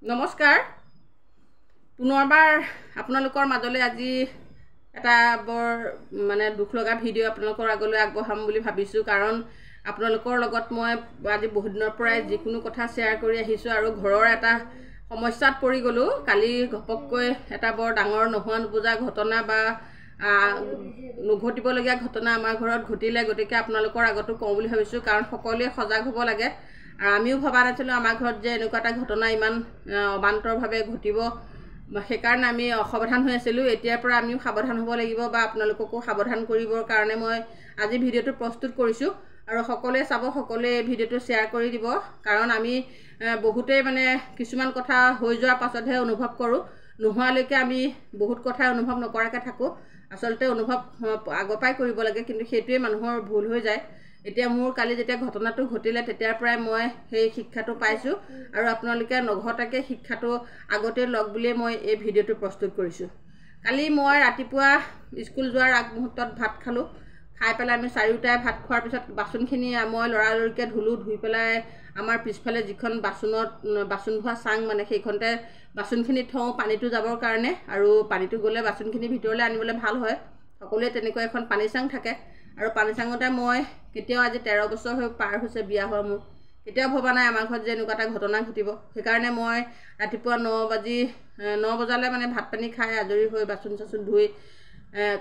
নমস্কাৰ পুনৰবাৰ আপোনালোকৰ মাজলৈ আজি এটা বৰ মানে দুখ লগা ভিডিঅ' আপোনালোকৰ আগলৈ আগবঢ়াম বুলি ভাবিছোঁ কাৰণ আপোনালোকৰ লগত মই আজি বহুত দিনৰ পৰাই যিকোনো কথা শ্বেয়াৰ কৰি আহিছোঁ আৰু ঘৰৰ এটা সমস্যাত পৰি গ'লো কালি ঘপককৈ এটা বৰ ডাঙৰ নোহোৱা নুবুজা ঘটনা বা নঘটিবলগীয়া ঘটনা আমাৰ ঘৰত ঘটিলে গতিকে আপোনালোকৰ আগতো কওঁ বুলি ভাবিছোঁ কাৰণ সকলোৱে সজাগ হ'ব লাগে আৰু আমিও ভবা নাছিলোঁ আমাৰ ঘৰত যে এনেকুৱা এটা ঘটনা ইমান অবান্তৰভাৱে ঘটিব সেইকাৰণে আমি অসাৱধান হৈ আছিলোঁ এতিয়াৰ পৰা আমিও সাৱধান হ'ব লাগিব বা আপোনালোককো সাৱধান কৰিবৰ কাৰণে মই আজি ভিডিঅ'টো প্ৰস্তুত কৰিছোঁ আৰু সকলোৱে চাব সকলোৱে এই ভিডিঅ'টো শ্বেয়াৰ কৰি দিব কাৰণ আমি বহুতেই মানে কিছুমান কথা হৈ যোৱাৰ পাছতহে অনুভৱ কৰোঁ নোহোৱালৈকে আমি বহুত কথা অনুভৱ নকৰাকৈ থাকোঁ আচলতে অনুভৱ আগৰ পৰাই কৰিব লাগে কিন্তু সেইটোৱে মানুহৰ ভুল হৈ যায় এতিয়া মোৰ কালি যেতিয়া ঘটনাটো ঘটিলে তেতিয়াৰ পৰাই মই সেই শিক্ষাটো পাইছোঁ আৰু আপোনালোকে নঘটাকৈ শিক্ষাটো আগতে লওক বুলিয়ে মই এই ভিডিঅ'টো প্ৰস্তুত কৰিছোঁ কালি মই ৰাতিপুৱা স্কুল যোৱাৰ আগমুহূৰ্তত ভাত খালোঁ খাই পেলাই আমি চাৰিওটাই ভাত খোৱাৰ পিছত বাচনখিনি মই লৰালৰিকৈ ধুলোঁ ধুই পেলাই আমাৰ পিছফালে যিখন বাচন ধোৱা চাং মানে সেইখনতে বাচনখিনি থওঁ পানীটো যাবৰ কাৰণে আৰু পানীটো গ'লে বাচনখিনি ভিতৰলৈ আনিবলৈ ভাল হয় সকলোৱে তেনেকুৱা এখন পানী চাং থাকে আৰু পানী চাঙতে মই কেতিয়াও আজি 13 বছৰ হৈ পাৰ হৈছে বিয়া হোৱা মোৰ কেতিয়াও ভবা নাই আমাৰ ঘৰত যে এনেকুৱা এটা ঘটনা ঘটিব সেইকাৰণে মই ৰাতিপুৱা 9 বজালৈ মানে ভাত পানী খাই আজৰি হৈ বাচন চাচন ধুই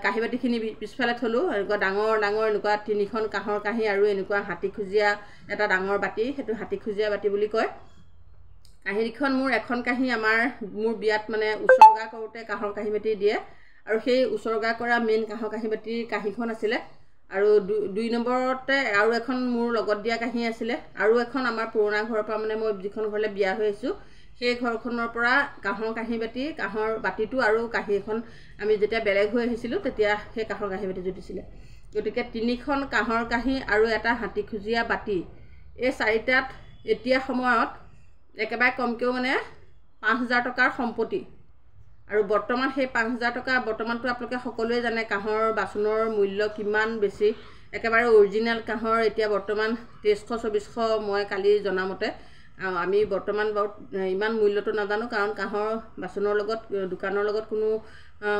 কাঁহী বাতিখিনি পিছফালে থলোঁ এনেকুৱা ডাঙৰ এনেকুৱা 3খন কাঁহৰ কাঁহী আৰু এনেকুৱা হাতী খুজীয়া এটা ডাঙৰ বাতি সেইটো হাতী খুজীয়া বাতি বুলি কয় কাঁহীখন মোৰ এখন কাঁহী মোৰ বিয়াত মানে উচৰ্গা কৰোঁতে কাঁহৰ কাঁহী বাতি দিয়ে আৰু সেই উচৰ্গা কৰা মেইন কাঁহৰ কাঁহী বাতিৰ কাঁহীখন আছিলে আৰু 2 নম্বৰতে আৰু এখন মোৰ লগত দিয়া কাঁহী আছিলে আৰু এখন আমাৰ পুৰণা ঘৰৰ পৰা মানে মই যিখন ঘৰলৈ বিয়া হৈ আহিছোঁ সেই ঘৰখনৰ পৰা কাঁহৰ কাঁহী বাতি কাঁহৰ বাতিটো আৰু কাঁহী এখন আমি যেতিয়া বেলেগ হৈ আহিছিলোঁ তেতিয়া সেই কাঁহৰ কাঁহী বাতি জুটিছিলে গতিকে 3খন কাঁহৰ কাঁহী আৰু এটা হাতী খুজীয়া বাতি এই 4টাত এতিয়া সময়ত একেবাৰে কমকৈও মানে 5,000 টকাৰ সম্পত্তি আৰু বৰ্তমান সেই 5,000 টকা বৰ্তমানটো আপোনালোকে সকলোৱে জানে কাঁহৰ বাচনৰ মূল্য কিমান বেছি একেবাৰে অৰিজিনেল কাঁহৰ এতিয়া বৰ্তমান 2300-2400 মই কালি জনামতে আমি বৰ্তমান বাৰু ইমান মূল্যটো নাজানো কাৰণ কাঁহৰ বাচনৰ লগত দোকানৰ লগত কোনো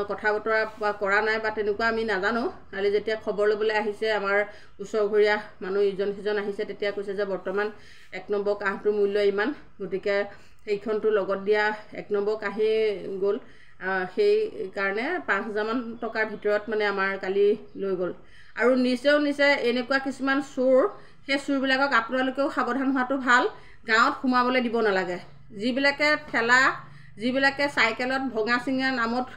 কথা বতৰা কৰা নাই বা তেনেকুৱা আমি নাজানো কালি যেতিয়া খবৰ ল'বলৈ আহিছে আমাৰ ওচৰ ঘৰীয়া মানুহ ইজন সিজন আহিছে তেতিয়া কৈছে যে বৰ্তমান 1 নম্বৰ কাঁহটোৰ মূল্য ইমান গতিকে সেইখনটো লগত দিয়া 1 নম্বৰ কাঁহী গ'ল সেইকাৰণে 5,000 টকাৰ ভিতৰত মানে আমাৰ কালি লৈ গ'ল আৰু নিচে এনেকুৱা কিছুমান চোৰ সেই চোৰবিলাকক আপোনালোকেও সাৱধান হোৱাটো ভাল গাঁৱত সোমাবলৈ দিব নালাগে যিবিলাকে ঠেলা যিবিলাকে চাইকেলত ভঙা চিঙা নামত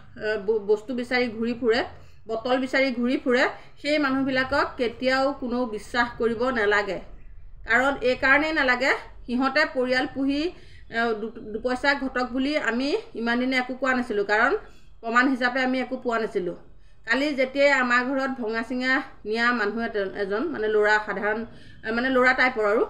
বস্তু বিচাৰি ঘূৰি ফুৰে বটল বিচাৰি ঘূৰি ফুৰে সেই মানুহবিলাকক কেতিয়াও কোনো বিশ্বাস কৰিব নালাগে কাৰণ এই কাৰণেই নালাগে সিহঁতে পৰিয়াল পুহি দুপইচা ঘটক বুলি আমি ইমান দিনে একো কোৱা নাছিলোঁ কাৰণ প্ৰমাণ হিচাপে আমি একো পোৱা নাছিলোঁ কালি যেতিয়াই আমাৰ ঘৰত ভঙা চিঙা নিয়া মানুহ এজন মানে ল'ৰা সাধাৰণ মানে ল'ৰা টাইপৰ আৰু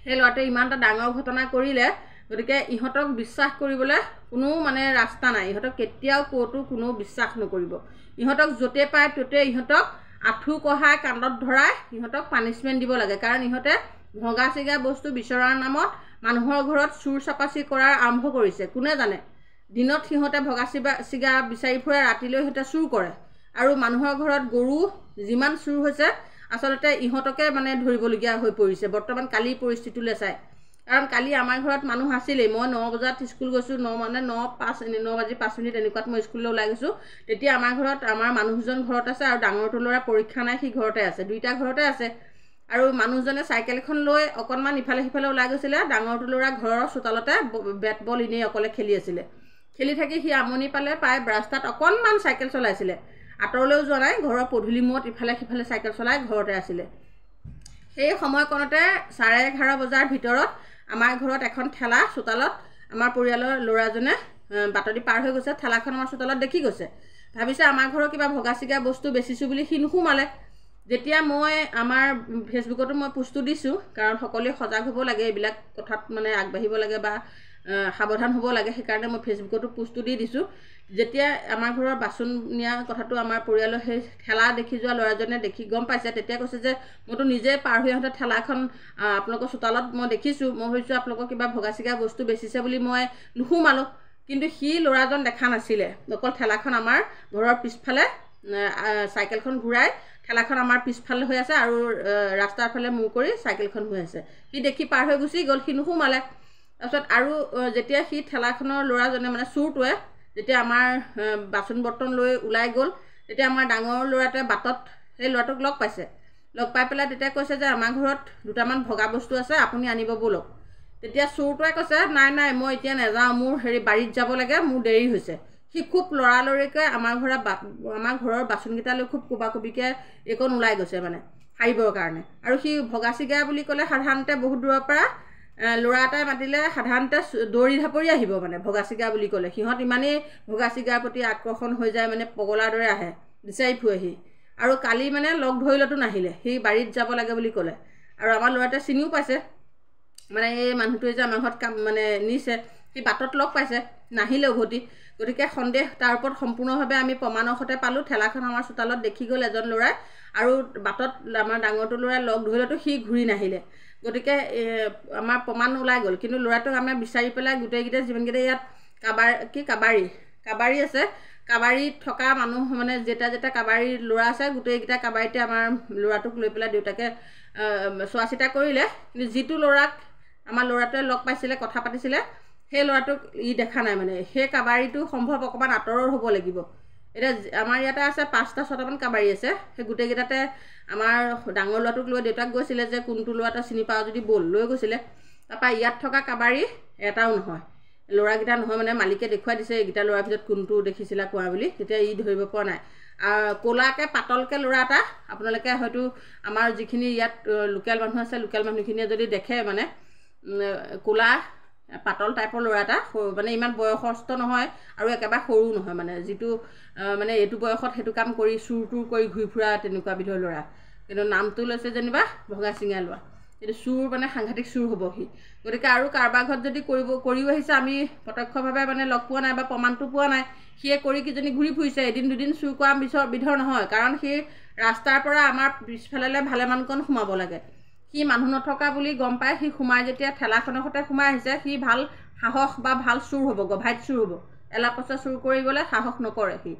সেই ল'ৰাটোৱে ইমান এটা ডাঙৰ ঘটনা কৰিলে গতিকে ইহঁতক বিশ্বাস কৰিবলৈ কোনো মানে ৰাস্তা নাই ইহঁতক কেতিয়াও ক'তো কোনো বিশ্বাস নকৰিব ইহঁতক য'তে পায় ত'তে ইহঁতক আঁঠু কঢ়াই কান্ধত ধৰাই ইহঁতক পানিছমেণ্ট দিব লাগে কাৰণ ইহঁতে ভগা চিগা বস্তু বিচৰাৰ নামত মানুহৰ ঘৰত চুৰ চাপাচি কৰাৰ আৰম্ভ কৰিছে কোনে জানে দিনত সিহঁতে ভগা চিগা বিচাৰি ফুৰে ৰাতিলৈ সিহঁতে চুৰ কৰে আৰু মানুহৰ ঘৰত গৰু যিমান চুৰ হৈছে আচলতে ইহঁতকে মানে ধৰিবলগীয়া হৈ পৰিছে বৰ্তমান কালি পৰিস্থিতিলৈ চাই কাৰণ কালি আমাৰ ঘৰত মানুহ আছিলেই মই 9 বজাত স্কুল গৈছোঁ 9:05 এনেকুৱাত মই স্কুললৈ ওলাই গৈছোঁ তেতিয়া আমাৰ ঘৰত আমাৰ মানুহজন ঘৰত আছে আৰু ডাঙৰটো ল'ৰা পৰীক্ষা নাই সি ঘৰতে আছে দুইটা ঘৰতে আছে আৰু মানুহজনে চাইকেলখন লৈ অকণমান ইফালে সিফালে ওলাই গৈছিলে ডাঙৰটো ল'ৰা ঘৰৰ চোতালতে বেট বল এনেই অকলে খেলি আছিলে খেলি থাকি সি আমনি পালে পাই ৰাস্তাত অকণমান চাইকেল চলাইছিলে আঁতৰলৈও যোৱা নাই ঘৰৰ পদূলি মূৰত ইফালে সিফালে চাইকেল চলাই ঘৰতে আছিলে সেই সময়কণতে 11:30 বজাৰ ভিতৰত আমাৰ ঘৰত এখন ঠেলা চোতালত আমাৰ পৰিয়ালৰ ল'ৰাজনে বাটদি পাৰ হৈ গৈছে ঠেলাখন আমাৰ চোতালত দেখি গৈছে ভাবিছে আমাৰ ঘৰৰ কিবা ভগা চিগা বস্তু বেচিছোঁ বুলি সি নোসোমালে যেতিয়া মই আমাৰ ফেচবুকতো মই পোষ্টটো দিছোঁ কাৰণ সকলোৱে সজাগ হ'ব লাগে এইবিলাক কথাত মানে আগবাঢ়িব লাগে বা সাৱধান হ'ব লাগে। সেইকাৰণে মই ফেচবুকতো পোষ্টটো দি দিছোঁ। যেতিয়া আমাৰ ঘৰৰ বাচন নিয়া কথাটো আমাৰ পৰিয়ালৰ সেই ঠেলা দেখি যোৱা ল'ৰাজনে দেখি গম পাইছে, তেতিয়া কৈছে যে মইতো নিজে পাৰ হৈ আহোঁতে ঠেলাখন আপোনালোকৰ চোতালত মই দেখিছোঁ, মই ভাবিছোঁ আপোনালোকৰ কিবা ভগা চিগা বস্তু বেচিছে বুলি মই নুসুমালোঁ। কিন্তু সি ল'ৰাজন দেখা নাছিলে, অকল ঠেলাখন আমাৰ ঘৰৰ পিছফালে চাইকেলখন ঘূৰাই ঠেলাখন আমাৰ পিছফালে হৈ আছে আৰু ৰাস্তাৰ ফালে মূৰ কৰি চাইকেলখন হৈ আছে। সি দেখি পাৰ হৈ গুচি গ'ল, সি নুসুমালে। তাৰপিছত আৰু যেতিয়া সি ঠেলাখনৰ ল'ৰাজনে মানে চোৰটোৱে যেতিয়া আমাৰ বাচন বৰ্তন লৈ ওলাই গ'ল, তেতিয়া আমাৰ ডাঙৰ ল'ৰাটোৱে বাটত সেই ল'ৰাটোক লগ পাইছে। লগ পাই পেলাই তেতিয়া কৈছে যে আমাৰ ঘৰত দুটামান ভগা বস্তু আছে, আপুনি আনিব ব'লক। তেতিয়া চোৰটোৱে কৈছে নাই নাই মই এতিয়া নাযাওঁ, মোৰ বাৰীত যাব লাগে, মোৰ দেৰি হৈছে। সি খুব লৰালৰিকৈ আমাৰ ঘৰৰ বাচনকেইটা লৈ খুব কোবাকুবিকৈ এইকণ ওলাই গৈছে মানে সাৰিবৰ কাৰণে। আৰু সি ভগা চিগা বুলি ক'লে সাধাৰণতে বহুত দূৰৰ পৰা ল'ৰা এটাই মাতিলে সাধাৰণতে দৌৰি ধাপৰি আহিব মানে ভগা চিগা বুলি ক'লে। সিহঁত ইমানেই ভগা চিগাৰ প্ৰতি আকৰ্ষণ হৈ যায়, মানে পগলাৰ দৰে আহে, বিচাৰি ফুৰেহি। আৰু কালি মানে লগ ধৰিলেতো নাহিলে, সি বাৰীত যাব লাগে বুলি ক'লে। আৰু আমাৰ ল'ৰাটোৱে চিনিও পাইছে, মানে এই মানুহটোৱে যে আমাৰ ঘৰত কাম মানে নিছে, সি বাটত লগ পাইছে, নাহিলে উভতি। গতিকে সন্দেহ তাৰ ওপৰত সম্পূৰ্ণভাৱে আমি প্ৰমাণৰ সৈতে পালোঁ। ঠেলাখন আমাৰ চোতালত দেখি গ'ল এজন ল'ৰাই, আৰু বাটত আমাৰ ডাঙৰটো ল'ৰাই লগ ধৰিলেতো সি ঘূৰি নাহিলে। গতিকে আমাৰ প্ৰমাণ ওলাই গ'ল। কিন্তু ল'ৰাটোক আমাৰ বিচাৰি পেলাই গোটেইকেইটা যিমানকেইটা ইয়াত কাবাৰী আছে, কাবাৰীত থকা মানুহ মানে যেতিয়া কাবাৰীৰ ল'ৰা আছে, গোটেইকেইটা কাবাৰীতে আমাৰ ল'ৰাটোক লৈ পেলাই দেউতাকে চোৱা চিতা কৰিলে। কিন্তু যিটো ল'ৰাক আমাৰ ল'ৰাটোৱে লগ পাইছিলে, কথা পাতিছিলে, সেই ল'ৰাটোক দেখা নাই। মানে সেই কাবাৰীটো সম্ভৱ অকণমান আঁতৰৰ হ'ব লাগিব। এতিয়া আমাৰ ইয়াতে আছে 5-6টামান কাবাৰী আছে, সেই গোটেইকেইটাতে আমাৰ ডাঙৰ ল'ৰাটোক লৈ দেউতাক গৈছিলে যে কোনটো ল'ৰা এটা চিনি পাওঁ যদি ব'ল, লৈ গৈছিলে। তাৰপৰা ইয়াত থকা কাবাৰী এটাও নহয়, ল'ৰাকেইটা নহয়, মানে মালিকে দেখুৱাই দিছে এইকেইটা ল'ৰাৰ ভিতৰত কোনটো দেখিছিলা কোৱা বুলি। তেতিয়া ই ধৰিব পৰা নাই। ক'লাকৈ পাতলকৈ ল'ৰা এটা, আপোনালোকে হয়তো আমাৰ যিখিনি ইয়াত লোকেল মানুহ আছে, লোকেল মানুহখিনিয়ে যদি দেখে মানে ক'লা পাতল টাইপৰ ল'ৰা এটা, মানে ইমান বয়সস্থ নহয় আৰু একেবাৰে সৰু নহয়, মানে যিটো মানে এইটো বয়সত সেইটো কাম কৰি চুৰ তুৰ কৰি ঘূৰি ফুৰা তেনেকুৱা বিধৰ ল'ৰা। কিন্তু নামটো লৈছে যেনিবা ভগা চিঙা ল'ৰা। কিন্তু চুৰ মানে সাংঘাতিক চুৰ হ'ব সি। গতিকে আৰু কাৰোবাৰ ঘৰত যদি কৰিও আহিছে, আমি প্ৰত্যক্ষভাৱে মানে লগ পোৱা নাই বা প্ৰমাণটো পোৱা নাই। সিয়ে কৰি কিজনী ঘূৰি ফুৰিছে, এদিন দুদিন চুৰ কৰা বিধৰ নহয়, কাৰণ সি ৰাস্তাৰ পৰা আমাৰ পিছফালে ভালেমানকণ সোমাব লাগে। সি মানুহ নথকা বুলি গম পাই সি সোমাই যেতিয়া ঠেলাখনৰ সৈতে সোমাই আহিছে, সি ভাল সাহস বা ভাল চুৰ হ'ব, গভাইত চুৰ হ'ব। এলাপচা চুৰ কৰিবলৈ সাহস নকৰে সি।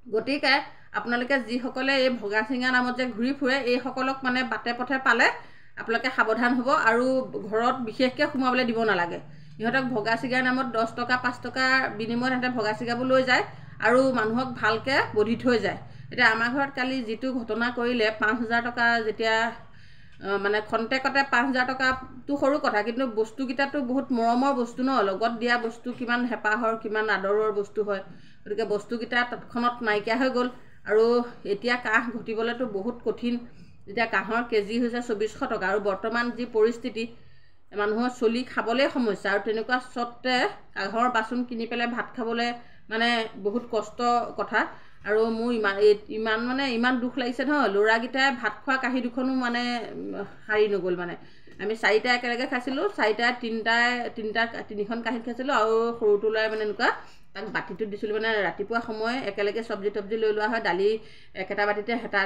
গতিকে আপোনালোকে যিসকলে এই ভগা চিঙা নামত যে ঘূৰি ফুৰে, এইসকলক মানে বাটে পথে পালে আপোনালোকে সাৱধান হ'ব আৰু ঘৰত বিশেষকৈ সোমাবলৈ দিব নালাগে। ইহঁতক ভগা চিগাৰ নামত 10 টকা 5 টকাৰ বিনিময়ত সিহঁতে ভগা চিগাবোৰ লৈ যায় আৰু মানুহক ভালকৈ বধি থৈ যায়। এতিয়া আমাৰ ঘৰত কালি যিটো ঘটনা কৰিলে, 5,000 টকা যেতিয়া মানে খন্তেকতে 5,000 টকাটো সৰু কথা, কিন্তু বস্তুকেইটাতো বহুত মৰমৰ বস্তু ন, লগত দিয়া বস্তু কিমান হেঁপাহৰ কিমান আদৰৰ বস্তু হয়। গতিকে বস্তুকেইটা তৎক্ষণত নাইকিয়া হৈ গ'ল। আৰু এতিয়া কাহ ঘটিবলৈতো বহুত কঠিন। যেতিয়া কাহৰ কেজি হৈছে 2400 টকা, আৰু বৰ্তমান যি পৰিস্থিতি মানুহৰ চলি খাবলৈ সমস্যা, আৰু তেনেকুৱা স্বত্তে কাহৰ বাচন কিনি পেলাই ভাত খাবলৈ মানে বহুত কষ্ট কথা। আৰু মোৰ ইমান দুখ লাগিছে নহয়, ল'ৰাকেইটাই ভাত খোৱা কাঁহী দুখনো মানে সাৰি নগ'ল। মানে আমি 4টা একেলগে খাইছিলোঁ, 3খন কাঁহীত খাইছিলোঁ, আৰু সৰুটো ল'ৰাই মানে এনেকুৱা তাক বাতিটোত দিছিলোঁ। মানে ৰাতিপুৱা সময় একেলগে চব্জি তব্জি লৈ লোৱা হয়, দালি একেটা বাতিতে হেতা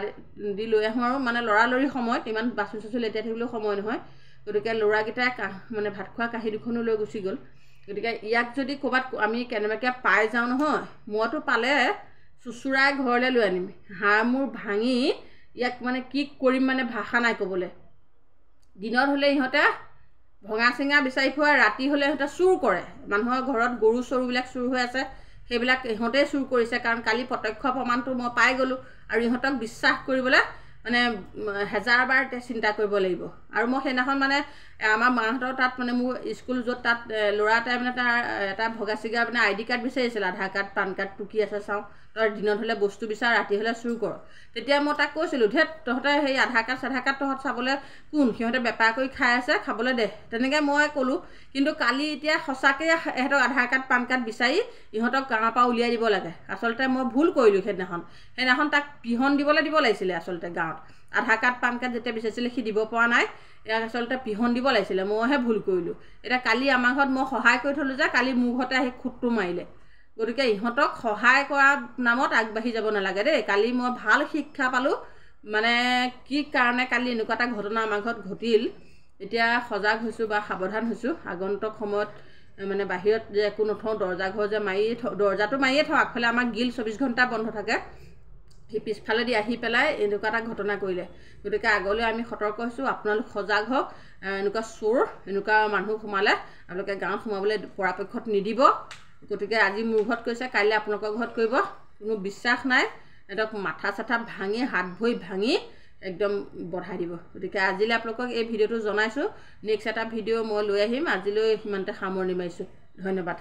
দি লৈ আহোঁ, আৰু মানে লৰালৰি সময়ত ইমান বাচন চাচন লেতিয়াই থাকিবলৈও সময় নহয়। গতিকে ল'ৰাকেইটাই মানে ভাত খোৱা কাঁহী দুখনো লৈ গুচি গ'ল। গতিকে ইয়াক যদি ক'ৰবাত আমি কেনেবাকৈ পাই যাওঁ নহয়, মইতো পালে চুচুৰাই ঘৰলৈ লৈ আনিম, হাড় মূৰ ভাঙি ইয়াক মানে কি কৰিম মানে ভাষা নাই ক'বলৈ। দিনত হ'লে ইহঁতে ভঙা চিঙা বিচাৰি ফুৰা, ৰাতি হ'লে ইহঁতে চুৰ কৰে। মানুহৰ ঘৰত গৰু চৰুবিলাক চুৰ হৈ আছে, সেইবিলাক ইহঁতেই চুৰ কৰিছে, কাৰণ কালি প্ৰত্যক্ষ প্ৰমাণটো মই পাই গ'লোঁ। আৰু ইহঁতক বিশ্বাস কৰিবলৈ মানে 1000 বাৰ চিন্তা কৰিব লাগিব। আৰু মই সেইদিনাখন মানে আমাৰ মাহঁতৰ তাত মানে মোৰ স্কুল য'ত তাত ল'ৰা এটাই মানে তাৰ এটা ভগা চিগা মানে ID কাৰ্ড বিচাৰিছিল, আধাৰ কাৰ্ড পান কাৰ্ডটো কি আছে চাওঁ, তই দিনত হ'লে বস্তু বিচাৰ, ৰাতি হ'লে চুৰ কৰ। তেতিয়া মই তাক কৈছিলোঁ, তহঁতে সেই আধাৰ কাৰ্ড তহঁত চাবলৈ কোন, সিহঁতে বেপাৰ কৰি খাই আছে, খাবলৈ দে, তেনেকৈ মই ক'লোঁ। কিন্তু কালি এতিয়া সঁচাকৈ ইহঁতক আধাৰ কাৰ্ড পান কাৰ্ড বিচাৰি ইহঁতক গাঁৱৰ পৰা উলিয়াই দিব লাগে। আচলতে মই ভুল কৰিলোঁ সেইদিনাখন তাক পিহন দিব লাগিছিলে আচলতে গাঁৱত। আধাৰ কাৰ্ড পান কাৰ্ড যেতিয়া বিচাৰিছিলে সি দিব পৰা নাই ইয়াক আচলতে পিহন দিব লাগিছিলে মইহে ভুল কৰিলোঁ এতিয়া কালি আমাৰ ঘৰত মই সহায় কৰি থলোঁ যে কালি মোৰ ঘৰতে আহি খুটটো মাৰিলে গতিকে ইহঁতক সহায় কৰা নামত আগবাঢ়ি যাব নালাগে দেই কালি মই ভাল শিক্ষা পালোঁ মানে কি কাৰণে কালি এনেকুৱা এটা ঘটনা আমাৰ ঘৰত ঘটিল এতিয়া সজাগ হৈছোঁ বা সাৱধান হৈছোঁ আগন্তুক সময়ত মানে বাহিৰত যে একো নথওঁ দৰ্জা ঘৰ যে দৰ্জাটো মাৰিয়ে থওঁ আগফালে আমাৰ গিল 24 ঘণ্টা বন্ধ থাকে সেই পিছফালেদি আহি পেলাই এনেকুৱা এটা ঘটনা কৰিলে গতিকে আগলৈ আমি সতৰ্ক হৈছোঁ আপোনালোক সজাগ হওক এনেকুৱা চোৰ এনেকুৱা মানুহ সোমালে আপোনালোকে গাঁৱত সোমাবলৈ পৰাপক্ষত নিদিব গতিকে আজি মোৰ ঘৰত কৈছে কাইলৈ আপোনালোকৰ ঘৰত কৰিব কোনো বিশ্বাস নাই এডক মাথা চাথা ভাঙি হাত ভৰি ভাঙি একদম বঢ়াই দিব গতিকে আজিলৈ আপোনালোকক এই ভিডিঅ'টো জনাইছোঁ নেক্সট এটা ভিডিঅ' মই লৈ আহিম আজিলৈ সিমানতে সামৰণি মাৰিছোঁ ধন্যবাদ